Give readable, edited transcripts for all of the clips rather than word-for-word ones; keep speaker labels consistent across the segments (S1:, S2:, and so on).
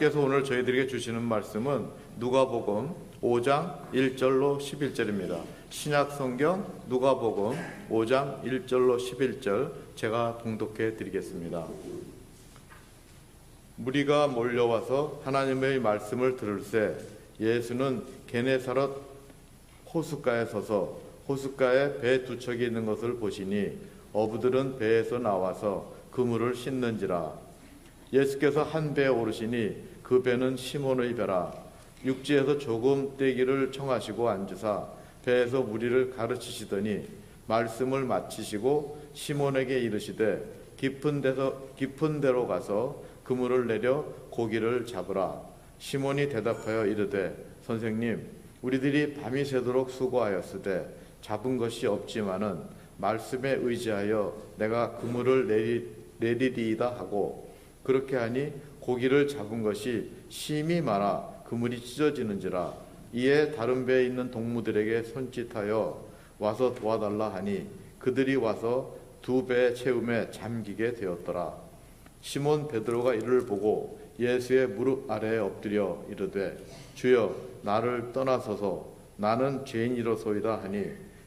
S1: 하나님께서 오늘 저희들에게 주시는 말씀은 누가복음 5장 1절로 11절입니다. 신약 성경 누가복음 5장 1절로 11절 제가 봉독해 드리겠습니다. 무리가 몰려와서 하나님의 말씀을 들을새 예수는 게네사렛 호숫가에 서서 호숫가에 배 두 척이 있는 것을 보시니 어부들은 배에서 나와서 그물을 씻는지라. 예수께서 한 배에 오르시니 그 배는 시몬의 배라. 육지에서 조금 떼기를 청하시고 앉으사 배에서 무리를 가르치시더니 말씀을 마치시고 시몬에게 이르시되 깊은 데로 가서 그물을 내려 고기를 잡으라. 시몬이 대답하여 이르되 선생님, 우리들이 밤이 새도록 수고하였으되 잡은 것이 없지만은 말씀에 의지하여 내가 그물을 내리리이다 하고 그렇게 하니 고기를 잡은 것이 심히 많아 그물이 찢어지는지라. 이에 다른 배에 있는 동무들에게 손짓하여 와서 도와달라 하니 그들이 와서 두 배 채움에 잠기게 되었더라. 시몬 베드로가 이를 보고 예수의 무릎 아래에 엎드려 이르되 주여, 나를 떠나소서, 나는 죄인이로소이다 하니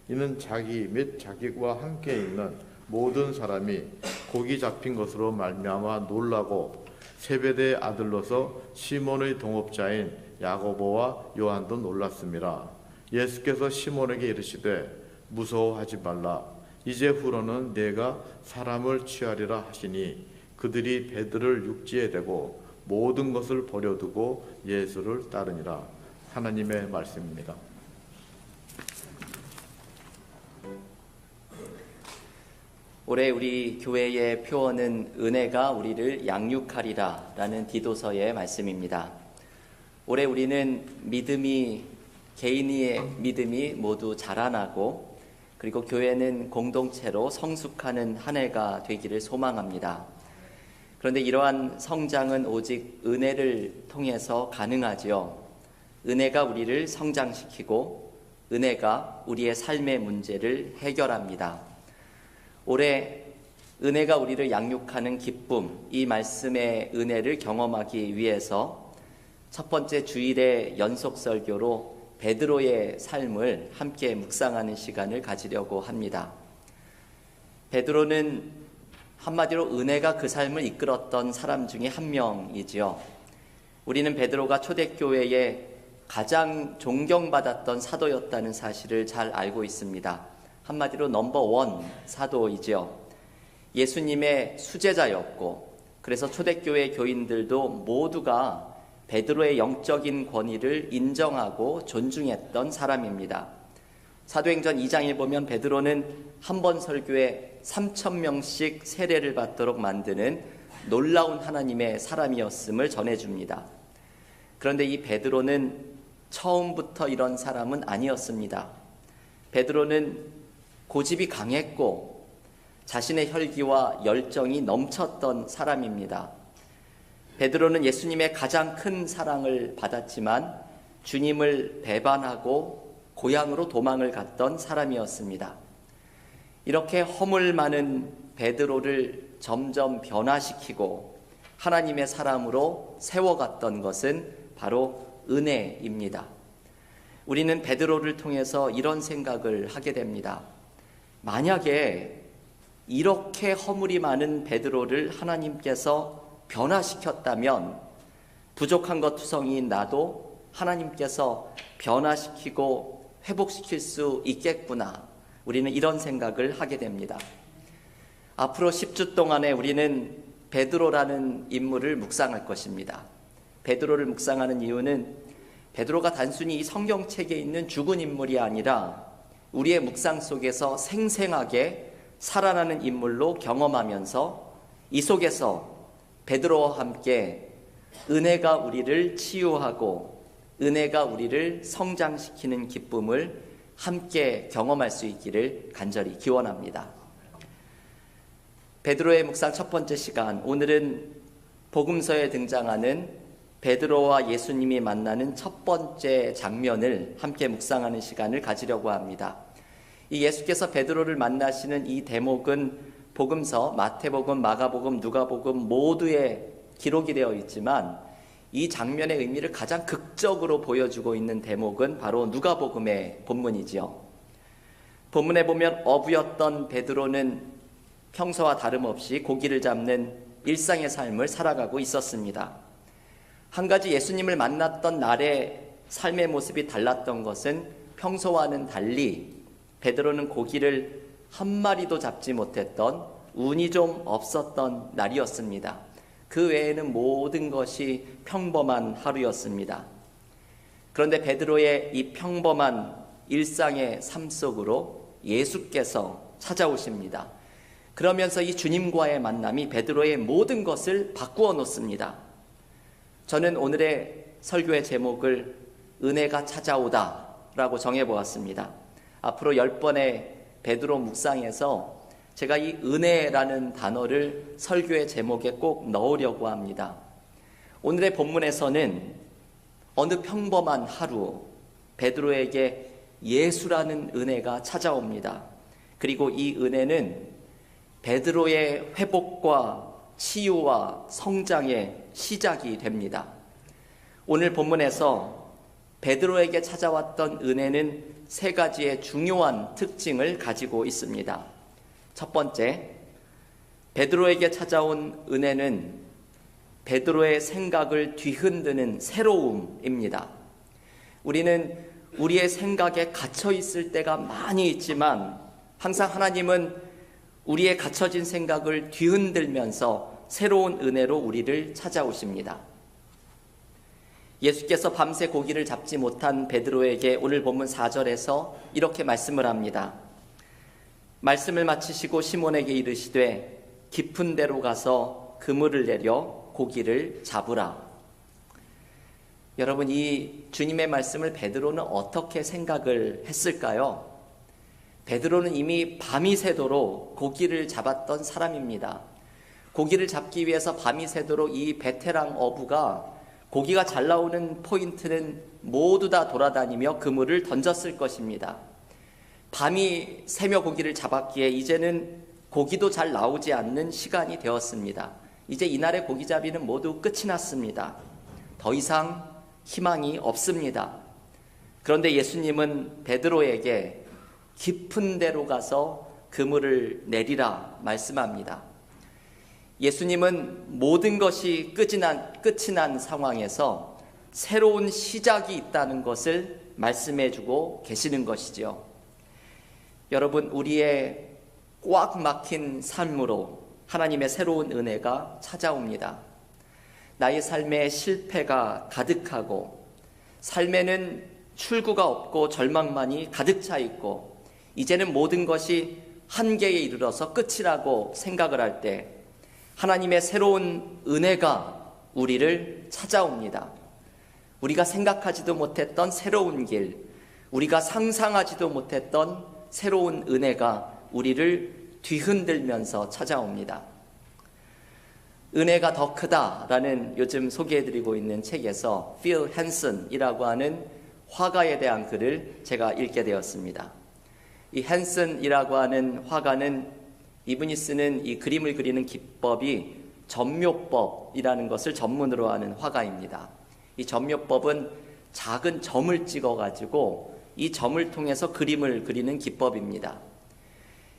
S1: 이는 자기 및 자기와 함께 있는 모든 사람이 고기 잡힌 것으로 말미암아 놀라고 세베대의 아들로서 시몬의 동업자인 야고보와 요한도 놀랐습니다. 예수께서 시몬에게 이르시되 무서워하지 말라. 이제후로는 내가 사람을 취하리라 하시니 그들이 배들을 육지에 대고 모든 것을 버려두고 예수를 따르니라. 하나님의 말씀입니다.
S2: 올해 우리 교회의 표어는 은혜가 우리를 양육하리라 라는 디도서의 말씀입니다. 올해 우리는 개인의 믿음이 모두 자라나고 그리고 교회는 공동체로 성숙하는 한 해가 되기를 소망합니다. 그런데 이러한 성장은 오직 은혜를 통해서 가능하지요. 은혜가 우리를 성장시키고 은혜가 우리의 삶의 문제를 해결합니다. 올해 은혜가 우리를 양육하는 기쁨, 이 말씀의 은혜를 경험하기 위해서 첫 번째 주일의 연속 설교로 베드로의 삶을 함께 묵상하는 시간을 가지려고 합니다. 베드로는 한마디로 은혜가 그 삶을 이끌었던 사람 중에 한 명이지요. 우리는 베드로가 초대교회에 가장 존경받았던 사도였다는 사실을 잘 알고 있습니다. 한마디로 넘버원 사도이지요. 예수님의 수제자였고 그래서 초대교회 교인들도 모두가 베드로의 영적인 권위를 인정하고 존중했던 사람입니다. 사도행전 2장에 보면 베드로는 한 번 설교에 3,000명씩 세례를 받도록 만드는 놀라운 하나님의 사람이었음을 전해줍니다. 그런데 이 베드로는 처음부터 이런 사람은 아니었습니다. 베드로는 고집이 강했고 자신의 혈기와 열정이 넘쳤던 사람입니다. 베드로는 예수님의 가장 큰 사랑을 받았지만 주님을 배반하고 고향으로 도망을 갔던 사람이었습니다. 이렇게 허물 많은 베드로를 점점 변화시키고 하나님의 사람으로 세워갔던 것은 바로 은혜입니다. 우리는 베드로를 통해서 이런 생각을 하게 됩니다. 만약에 이렇게 허물이 많은 베드로를 하나님께서 변화시켰다면 부족한 것 투성이인 나도 하나님께서 변화시키고 회복시킬 수 있겠구나. 우리는 이런 생각을 하게 됩니다. 앞으로 10주 동안에 우리는 베드로라는 인물을 묵상할 것입니다. 베드로를 묵상하는 이유는 베드로가 단순히 이 성경책에 있는 죽은 인물이 아니라 우리의 묵상 속에서 생생하게 살아나는 인물로 경험하면서 이 속에서 베드로와 함께 은혜가 우리를 치유하고 은혜가 우리를 성장시키는 기쁨을 함께 경험할 수 있기를 간절히 기원합니다. 베드로의 묵상 첫 번째 시간, 오늘은 복음서에 등장하는 베드로와 예수님이 만나는 첫 번째 장면을 함께 묵상하는 시간을 가지려고 합니다. 이 예수께서 베드로를 만나시는 이 대목은 복음서 마태복음, 마가복음, 누가복음 모두에 기록이 되어 있지만 이 장면의 의미를 가장 극적으로 보여주고 있는 대목은 바로 누가복음의 본문이지요. 본문에 보면 어부였던 베드로는 평소와 다름없이 고기를 잡는 일상의 삶을 살아가고 있었습니다. 한 가지 예수님을 만났던 날의 삶의 모습이 달랐던 것은 평소와는 달리 베드로는 고기를 한 마리도 잡지 못했던 운이 좀 없었던 날이었습니다. 그 외에는 모든 것이 평범한 하루였습니다. 그런데 베드로의 이 평범한 일상의 삶 속으로 예수께서 찾아오십니다. 그러면서 이 주님과의 만남이 베드로의 모든 것을 바꾸어 놓습니다. 저는 오늘의 설교의 제목을 은혜가 찾아오다 라고 정해보았습니다. 앞으로 10번의 베드로 묵상에서 제가 이 은혜라는 단어를 설교의 제목에 꼭 넣으려고 합니다. 오늘의 본문에서는 어느 평범한 하루 베드로에게 예수라는 은혜가 찾아옵니다. 그리고 이 은혜는 베드로의 회복과 치유와 성장의 시작이 됩니다. 오늘 본문에서 베드로에게 찾아왔던 은혜는 세 가지의 중요한 특징을 가지고 있습니다. 첫 번째, 베드로에게 찾아온 은혜는 베드로의 생각을 뒤흔드는 새로움입니다. 우리는 우리의 생각에 갇혀 있을 때가 많이 있지만 항상 하나님은 우리의 갇혀진 생각을 뒤흔들면서 새로운 은혜로 우리를 찾아오십니다. 예수께서 밤새 고기를 잡지 못한 베드로에게 오늘 본문 4절에서 이렇게 말씀을 합니다. 말씀을 마치시고 시몬에게 이르시되 깊은 데로 가서 그물을 내려 고기를 잡으라. 여러분, 이 주님의 말씀을 베드로는 어떻게 생각을 했을까요? 베드로는 이미 밤이 새도록 고기를 잡았던 사람입니다. 고기를 잡기 위해서 밤이 새도록 이 베테랑 어부가 고기가 잘 나오는 포인트는 모두 다 돌아다니며 그물을 던졌을 것입니다. 밤이 새며 고기를 잡았기에 이제는 고기도 잘 나오지 않는 시간이 되었습니다. 이제 이날의 고기잡이는 모두 끝이 났습니다. 더 이상 희망이 없습니다. 그런데 예수님은 베드로에게 깊은 데로 가서 그물을 내리라 말씀합니다. 예수님은 모든 것이 끝이 난 상황에서 새로운 시작이 있다는 것을 말씀해주고 계시는 것이지요. 여러분, 우리의 꽉 막힌 삶으로 하나님의 새로운 은혜가 찾아옵니다. 나의 삶에 실패가 가득하고 삶에는 출구가 없고 절망만이 가득 차 있고 이제는 모든 것이 한계에 이르러서 끝이라고 생각을 할 때 하나님의 새로운 은혜가 우리를 찾아옵니다. 우리가 생각하지도 못했던 새로운 길, 우리가 상상하지도 못했던 새로운 은혜가 우리를 뒤흔들면서 찾아옵니다. 은혜가 더 크다라는 요즘 소개해드리고 있는 책에서 필 헨슨이라고 하는 화가에 대한 글을 제가 읽게 되었습니다. 이 헨슨이라고 하는 화가는 이분이 쓰는 이 그림을 그리는 기법이 점묘법이라는 것을 전문으로 하는 화가입니다. 이 점묘법은 작은 점을 찍어가지고 이 점을 통해서 그림을 그리는 기법입니다.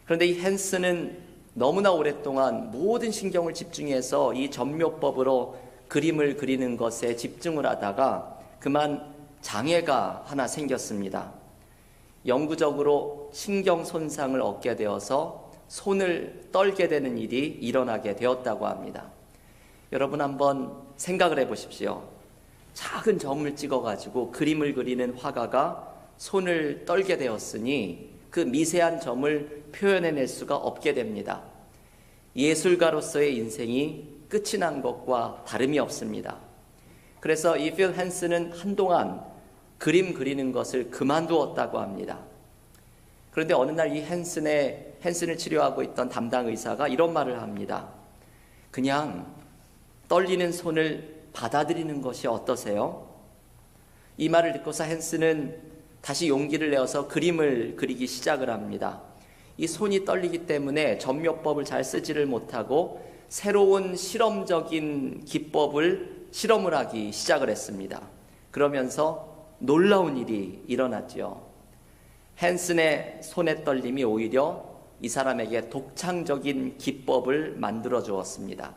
S2: 그런데 이 헨슨은 너무나 오랫동안 모든 신경을 집중해서 이 점묘법으로 그림을 그리는 것에 집중을 하다가 그만 장애가 하나 생겼습니다. 영구적으로 신경 손상을 얻게 되어서 손을 떨게 되는 일이 일어나게 되었다고 합니다. 여러분, 한번 생각을 해보십시오. 작은 점을 찍어가지고 그림을 그리는 화가가 손을 떨게 되었으니 그 미세한 점을 표현해낼 수가 없게 됩니다. 예술가로서의 인생이 끝이 난 것과 다름이 없습니다. 그래서 이 필 헨슨은 한동안 그림 그리는 것을 그만두었다고 합니다. 그런데 어느 날 이 헨슨을 치료하고 있던 담당 의사가 이런 말을 합니다. 그냥 떨리는 손을 받아들이는 것이 어떠세요? 이 말을 듣고서 헨슨은 다시 용기를 내어서 그림을 그리기 시작을 합니다. 이 손이 떨리기 때문에 점묘법을 잘 쓰지를 못하고 새로운 실험적인 기법을 실험을 하기 시작을 했습니다. 그러면서 놀라운 일이 일어났죠. 헨슨의 손의 떨림이 오히려 이 사람에게 독창적인 기법을 만들어 주었습니다.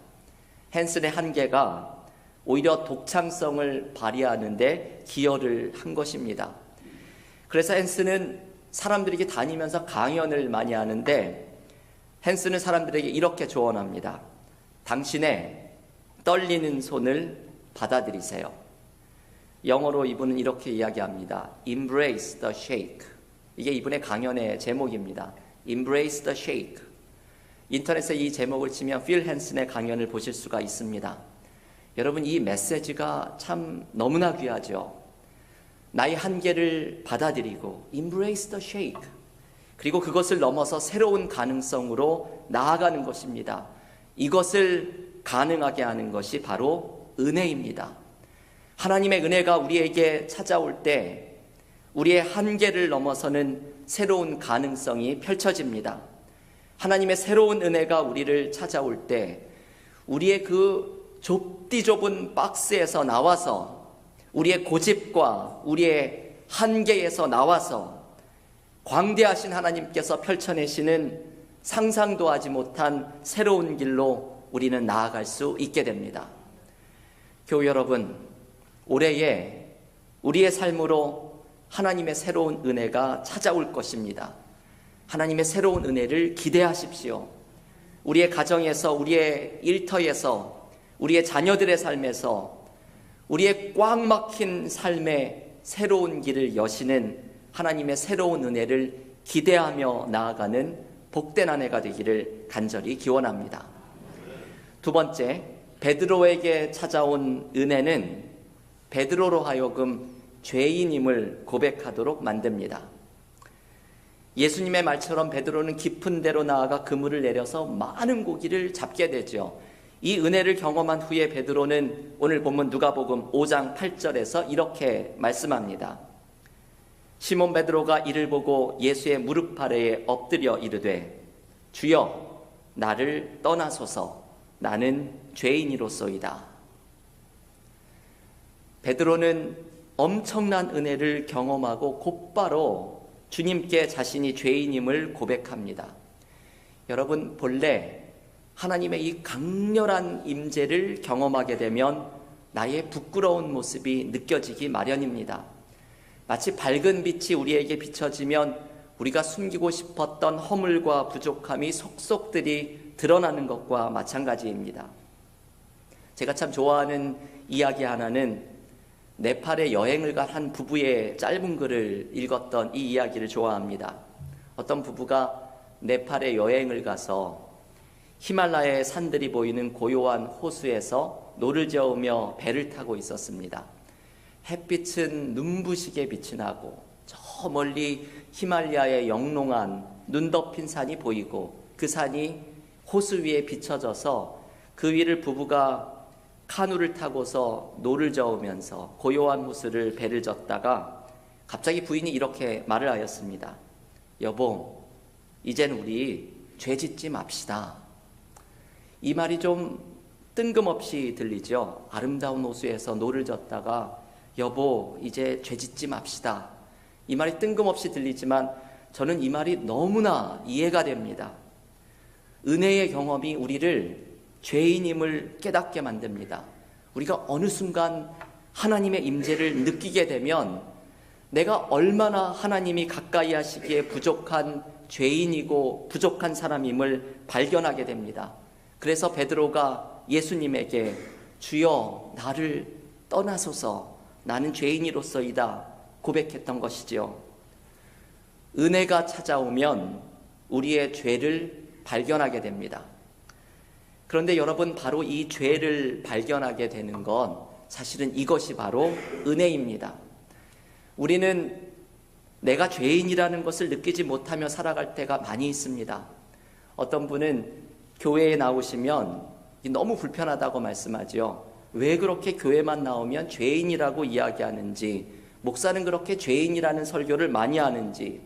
S2: 헨슨의 한계가 오히려 독창성을 발휘하는데 기여를 한 것입니다. 그래서 헨슨은 사람들에게 다니면서 강연을 많이 하는데 헨슨은 사람들에게 이렇게 조언합니다. 당신의 떨리는 손을 받아들이세요. 영어로 이분은 이렇게 이야기합니다. Embrace the shake. 이게 이분의 강연의 제목입니다. Embrace the shake. 인터넷에 이 제목을 치면 필 헨슨의 강연을 보실 수가 있습니다. 여러분, 이 메시지가 참 너무나 귀하죠. 나의 한계를 받아들이고 Embrace the shake. 그리고 그것을 넘어서 새로운 가능성으로 나아가는 것입니다. 이것을 가능하게 하는 것이 바로 은혜입니다. 하나님의 은혜가 우리에게 찾아올 때 우리의 한계를 넘어서는 새로운 가능성이 펼쳐집니다. 하나님의 새로운 은혜가 우리를 찾아올 때 우리의 그 좁디 좁은 박스에서 나와서 우리의 고집과 우리의 한계에서 나와서 광대하신 하나님께서 펼쳐내시는 상상도 하지 못한 새로운 길로 우리는 나아갈 수 있게 됩니다. 교회 여러분, 올해에 우리의 삶으로 하나님의 새로운 은혜가 찾아올 것입니다. 하나님의 새로운 은혜를 기대하십시오. 우리의 가정에서, 우리의 일터에서, 우리의 자녀들의 삶에서, 우리의 꽉 막힌 삶의 새로운 길을 여시는 하나님의 새로운 은혜를 기대하며 나아가는 복된 한 해가 되기를 간절히 기원합니다. 두 번째, 베드로에게 찾아온 은혜는 베드로로 하여금 죄인임을 고백하도록 만듭니다. 예수님의 말처럼 베드로는 깊은 데로 나아가 그물을 내려서 많은 고기를 잡게 되죠. 이 은혜를 경험한 후에 베드로는 오늘 본문 누가복음 5장 8절에서 이렇게 말씀합니다. 시몬 베드로가 이를 보고 예수의 무릎 아래에 엎드려 이르되 주여 나를 떠나소서 나는 죄인이로소이다. 베드로는 엄청난 은혜를 경험하고 곧바로 주님께 자신이 죄인임을 고백합니다. 여러분, 본래 하나님의 이 강렬한 임재를 경험하게 되면 나의 부끄러운 모습이 느껴지기 마련입니다. 마치 밝은 빛이 우리에게 비춰지면 우리가 숨기고 싶었던 허물과 부족함이 속속들이 드러나는 것과 마찬가지입니다. 제가 참 좋아하는 이야기 하나는 네팔에 여행을 간 한 부부의 짧은 글을 읽었던 이 이야기를 좋아합니다. 어떤 부부가 네팔에 여행을 가서 히말라야의 산들이 보이는 고요한 호수에서 노를 저으며 배를 타고 있었습니다. 햇빛은 눈부시게 빛이 나고 저 멀리 히말라야의 영롱한 눈 덮인 산이 보이고 그 산이 호수 위에 비춰져서 그 위를 부부가 카누를 타고서 노를 저으면서 고요한 호수를 배를 젓다가 갑자기 부인이 이렇게 말을 하였습니다. 여보, 이젠 우리 죄 짓지 맙시다. 이 말이 좀 뜬금없이 들리죠. 아름다운 호수에서 노를 젓다가 여보, 이제 죄 짓지 맙시다. 이 말이 뜬금없이 들리지만 저는 이 말이 너무나 이해가 됩니다. 은혜의 경험이 우리를 죄인임을 깨닫게 만듭니다. 우리가 어느 순간 하나님의 임재를 느끼게 되면 내가 얼마나 하나님이 가까이 하시기에 부족한 죄인이고 부족한 사람임을 발견하게 됩니다. 그래서 베드로가 예수님에게 주여 나를 떠나소서 나는 죄인이로소이다 고백했던 것이지요. 은혜가 찾아오면 우리의 죄를 발견하게 됩니다. 그런데 여러분, 바로 이 죄를 발견하게 되는 건 사실은 이것이 바로 은혜입니다. 우리는 내가 죄인이라는 것을 느끼지 못하며 살아갈 때가 많이 있습니다. 어떤 분은 교회에 나오시면 너무 불편하다고 말씀하죠. 왜 그렇게 교회만 나오면 죄인이라고 이야기하는지, 목사는 그렇게 죄인이라는 설교를 많이 하는지,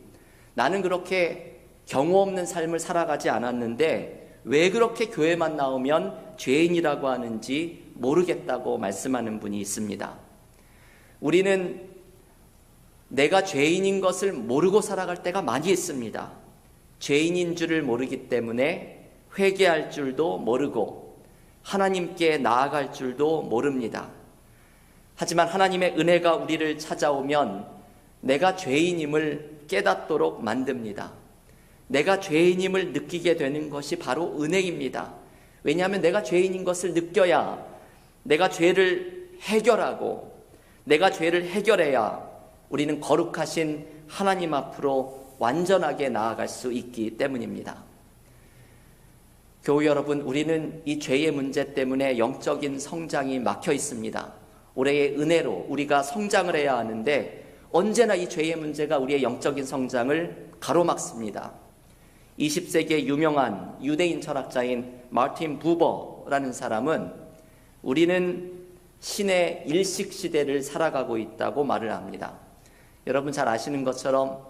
S2: 나는 그렇게 경우 없는 삶을 살아가지 않았는데 왜 그렇게 교회만 나오면 죄인이라고 하는지 모르겠다고 말씀하는 분이 있습니다. 우리는 내가 죄인인 것을 모르고 살아갈 때가 많이 있습니다. 죄인인 줄을 모르기 때문에 회개할 줄도 모르고 하나님께 나아갈 줄도 모릅니다. 하지만 하나님의 은혜가 우리를 찾아오면 내가 죄인임을 깨닫도록 만듭니다. 내가 죄인임을 느끼게 되는 것이 바로 은혜입니다. 왜냐하면 내가 죄인인 것을 느껴야 내가 죄를 해결하고 내가 죄를 해결해야 우리는 거룩하신 하나님 앞으로 완전하게 나아갈 수 있기 때문입니다. 교우 여러분, 우리는 이 죄의 문제 때문에 영적인 성장이 막혀 있습니다. 올해의 은혜로 우리가 성장을 해야 하는데 언제나 이 죄의 문제가 우리의 영적인 성장을 가로막습니다. 20세기의 유명한 유대인 철학자인 마르틴 부버라는 사람은 우리는 신의 일식 시대를 살아가고 있다고 말을 합니다. 여러분 잘 아시는 것처럼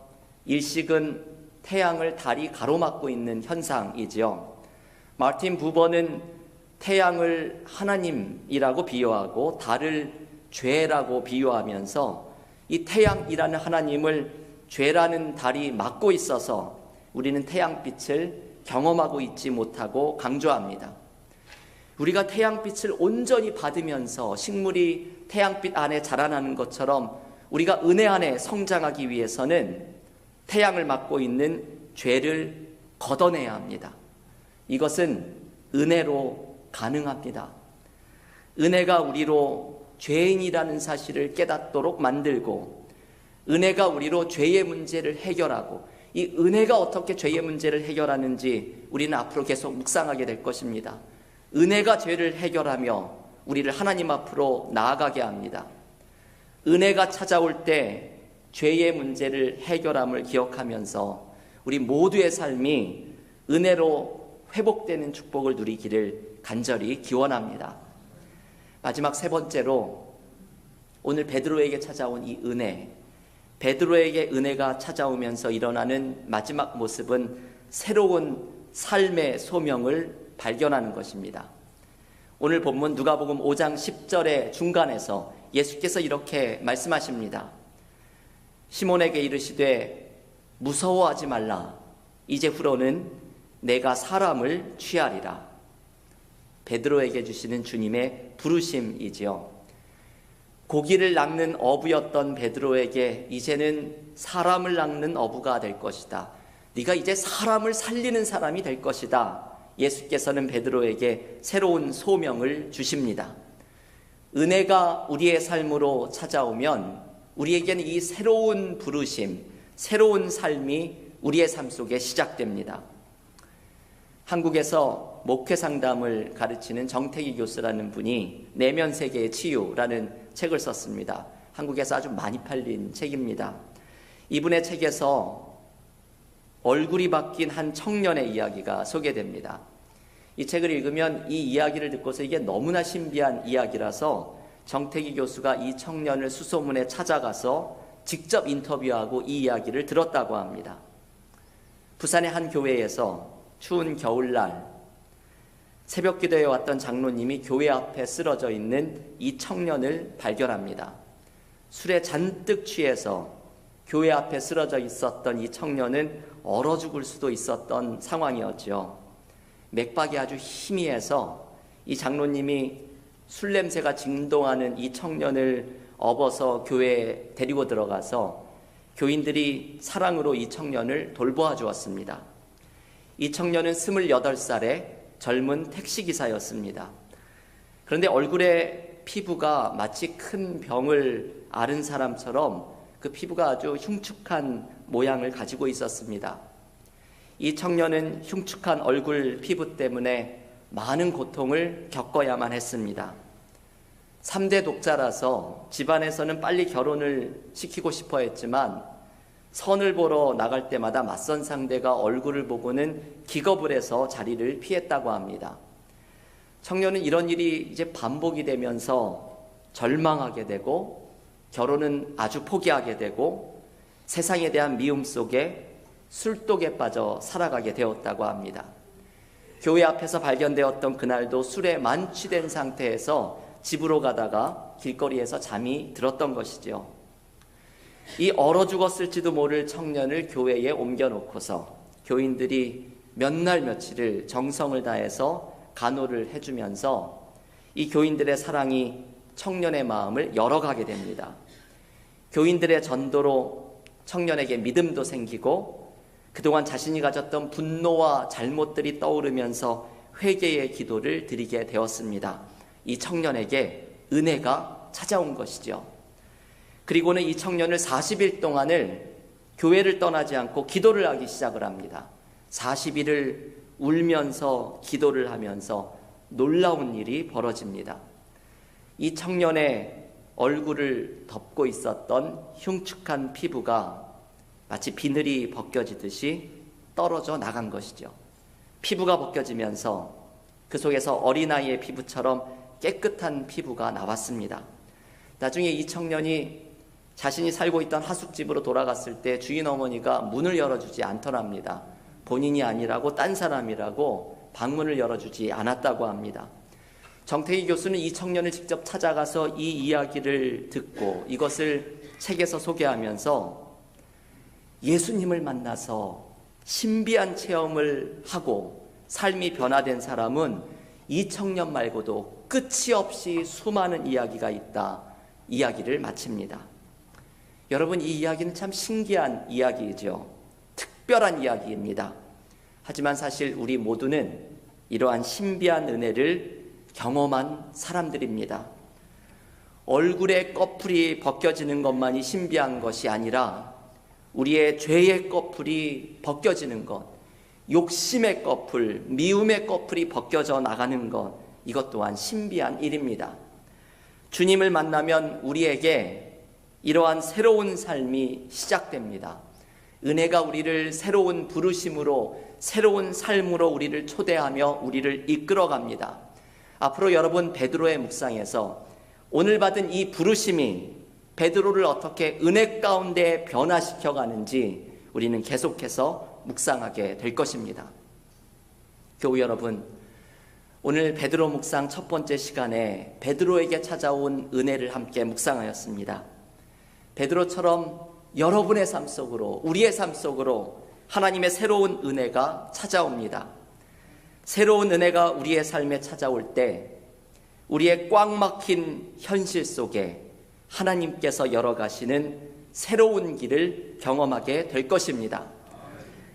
S2: 일식은 태양을 달이 가로막고 있는 현상이지요. 마르틴 부버는 태양을 하나님이라고 비유하고 달을 죄라고 비유하면서 이 태양이라는 하나님을 죄라는 달이 막고 있어서 우리는 태양빛을 경험하고 있지 못하고 강조합니다. 우리가 태양빛을 온전히 받으면서 식물이 태양빛 안에 자라나는 것처럼 우리가 은혜 안에 성장하기 위해서는 태양을 막고 있는 죄를 걷어내야 합니다. 이것은 은혜로 가능합니다. 은혜가 우리로 죄인이라는 사실을 깨닫도록 만들고 은혜가 우리로 죄의 문제를 해결하고 이 은혜가 어떻게 죄의 문제를 해결하는지 우리는 앞으로 계속 묵상하게 될 것입니다. 은혜가 죄를 해결하며 우리를 하나님 앞으로 나아가게 합니다. 은혜가 찾아올 때 죄의 문제를 해결함을 기억하면서 우리 모두의 삶이 은혜로 회복되는 축복을 누리기를 간절히 기원합니다. 마지막 세 번째로 오늘 베드로에게 찾아온 이 은혜, 베드로에게 은혜가 찾아오면서 일어나는 마지막 모습은 새로운 삶의 소명을 발견하는 것입니다. 오늘 본문 누가복음 5장 10절의 중간에서 예수께서 이렇게 말씀하십니다. 시몬에게 이르시되 무서워하지 말라. 이제후로는 내가 사람을 취하리라. 베드로에게 주시는 주님의 부르심이지요. 고기를 낚는 어부였던 베드로에게 이제는 사람을 낚는 어부가 될 것이다. 네가 이제 사람을 살리는 사람이 될 것이다. 예수께서는 베드로에게 새로운 소명을 주십니다. 은혜가 우리의 삶으로 찾아오면 우리에게는 이 새로운 부르심, 새로운 삶이 우리의 삶 속에 시작됩니다. 한국에서 목회 상담을 가르치는 정태기 교수라는 분이 내면 세계의 치유라는 책을 썼습니다. 한국에서 아주 많이 팔린 책입니다. 이분의 책에서 얼굴이 바뀐 한 청년의 이야기가 소개됩니다. 이 책을 읽으면 이 이야기를 듣고서 이게 너무나 신비한 이야기라서 정태기 교수가 이 청년을 수소문에 찾아가서 직접 인터뷰하고 이 이야기를 들었다고 합니다. 부산의 한 교회에서 추운 겨울날 새벽 기도에 왔던 장로님이 교회 앞에 쓰러져 있는 이 청년을 발견합니다. 술에 잔뜩 취해서 교회 앞에 쓰러져 있었던 이 청년은 얼어 죽을 수도 있었던 상황이었죠. 맥박이 아주 희미해서 이 장로님이 술 냄새가 진동하는 이 청년을 업어서 교회에 데리고 들어가서 교인들이 사랑으로 이 청년을 돌보아 주었습니다. 이 청년은 28살의 젊은 택시기사였습니다. 그런데 얼굴에 피부가 마치 큰 병을 앓은 사람처럼 그 피부가 아주 흉측한 모양을 가지고 있었습니다. 이 청년은 흉측한 얼굴 피부 때문에 많은 고통을 겪어야만 했습니다. 3대 독자라서 집안에서는 빨리 결혼을 시키고 싶어 했지만 선을 보러 나갈 때마다 맞선 상대가 얼굴을 보고는 기겁을 해서 자리를 피했다고 합니다. 청년은 이런 일이 이제 반복이 되면서 절망하게 되고 결혼은 아주 포기하게 되고 세상에 대한 미움 속에 술독에 빠져 살아가게 되었다고 합니다. 교회 앞에서 발견되었던 그날도 술에 만취된 상태에서 집으로 가다가 길거리에서 잠이 들었던 것이지요. 이 얼어 죽었을지도 모를 청년을 교회에 옮겨놓고서 교인들이 몇 날 며칠을 정성을 다해서 간호를 해주면서 이 교인들의 사랑이 청년의 마음을 열어가게 됩니다. 교인들의 전도로 청년에게 믿음도 생기고 그동안 자신이 가졌던 분노와 잘못들이 떠오르면서 회개의 기도를 드리게 되었습니다. 이 청년에게 은혜가 찾아온 것이죠. 그리고는 이 청년을 40일 동안을 교회를 떠나지 않고 기도를 하기 시작을 합니다. 40일을 울면서 기도를 하면서 놀라운 일이 벌어집니다. 이 청년의 얼굴을 덮고 있었던 흉측한 피부가 마치 비늘이 벗겨지듯이 떨어져 나간 것이죠. 피부가 벗겨지면서 그 속에서 어린아이의 피부처럼 깨끗한 피부가 나왔습니다. 나중에 이 청년이 자신이 살고 있던 하숙집으로 돌아갔을 때 주인 어머니가 문을 열어주지 않더랍니다. 본인이 아니라고 딴 사람이라고 방문을 열어주지 않았다고 합니다. 정태기 교수는 이 청년을 직접 찾아가서 이 이야기를 듣고 이것을 책에서 소개하면서 예수님을 만나서 신비한 체험을 하고 삶이 변화된 사람은 이 청년 말고도 끝이 없이 수많은 이야기가 있다. 이야기를 마칩니다. 여러분, 이 이야기는 참 신기한 이야기이죠. 특별한 이야기입니다. 하지만 사실 우리 모두는 이러한 신비한 은혜를 경험한 사람들입니다. 얼굴의 꺼풀이 벗겨지는 것만이 신비한 것이 아니라 우리의 죄의 꺼풀이 벗겨지는 것, 욕심의 꺼풀, 미움의 꺼풀이 벗겨져 나가는 것, 이것 또한 신비한 일입니다. 주님을 만나면 우리에게 이러한 새로운 삶이 시작됩니다. 은혜가 우리를 새로운 부르심으로, 새로운 삶으로 우리를 초대하며 우리를 이끌어갑니다. 앞으로 여러분 베드로의 묵상에서 오늘 받은 이 부르심이 베드로를 어떻게 은혜 가운데 변화시켜 가는지 우리는 계속해서 묵상하게 될 것입니다. 교우 여러분, 오늘 베드로 묵상 첫 번째 시간에 베드로에게 찾아온 은혜를 함께 묵상하였습니다. 베드로처럼 여러분의 삶 속으로, 우리의 삶 속으로 하나님의 새로운 은혜가 찾아옵니다. 새로운 은혜가 우리의 삶에 찾아올 때 우리의 꽉 막힌 현실 속에 하나님께서 열어가시는 새로운 길을 경험하게 될 것입니다.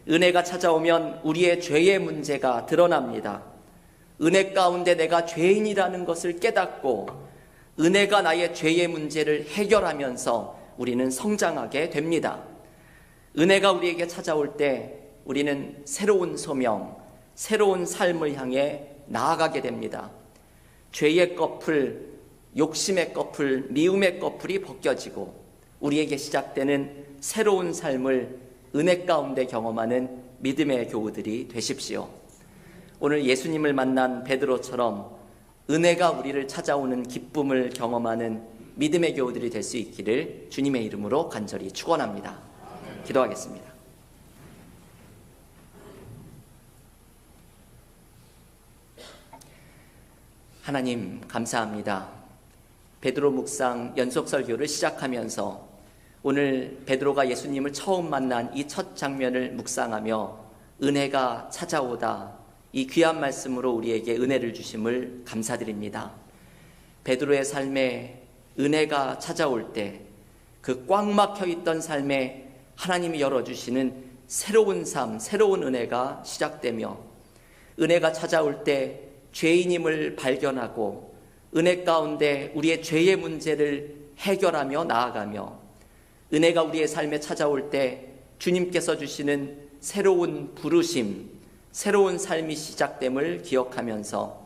S2: 은혜가 찾아오면 우리의 죄의 문제가 드러납니다. 은혜 가운데 내가 죄인이라는 것을 깨닫고 은혜가 나의 죄의 문제를 해결하면서 우리는 성장하게 됩니다. 은혜가 우리에게 찾아올 때 우리는 새로운 소명, 새로운 삶을 향해 나아가게 됩니다. 죄의 꺼풀, 욕심의 꺼풀, 미움의 꺼풀이 벗겨지고 우리에게 시작되는 새로운 삶을 은혜 가운데 경험하는 믿음의 교우들이 되십시오. 오늘 예수님을 만난 베드로처럼 은혜가 우리를 찾아오는 기쁨을 경험하는 믿음의 교우들이 될 수 있기를 주님의 이름으로 간절히 축원합니다. 기도하겠습니다. 하나님 감사합니다. 베드로 묵상 연속 설교를 시작하면서 오늘 베드로가 예수님을 처음 만난 이 첫 장면을 묵상하며 은혜가 찾아오다, 이 귀한 말씀으로 우리에게 은혜를 주심을 감사드립니다. 베드로의 삶에 은혜가 찾아올 때 그 꽉 막혀 있던 삶에 하나님이 열어주시는 새로운 삶, 새로운 은혜가 시작되며 은혜가 찾아올 때 죄인임을 발견하고 은혜 가운데 우리의 죄의 문제를 해결하며 나아가며 은혜가 우리의 삶에 찾아올 때 주님께서 주시는 새로운 부르심, 새로운 삶이 시작됨을 기억하면서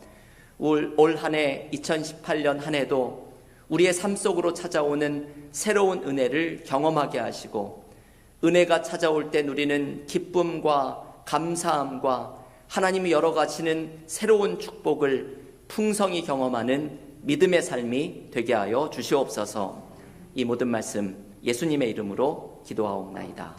S2: 올 한 해 2018년 한 해도 우리의 삶 속으로 찾아오는 새로운 은혜를 경험하게 하시고 은혜가 찾아올 때 누리는 기쁨과 감사함과 하나님이 열어가시는 새로운 축복을 풍성히 경험하는 믿음의 삶이 되게 하여 주시옵소서. 이 모든 말씀 예수님의 이름으로 기도하옵나이다.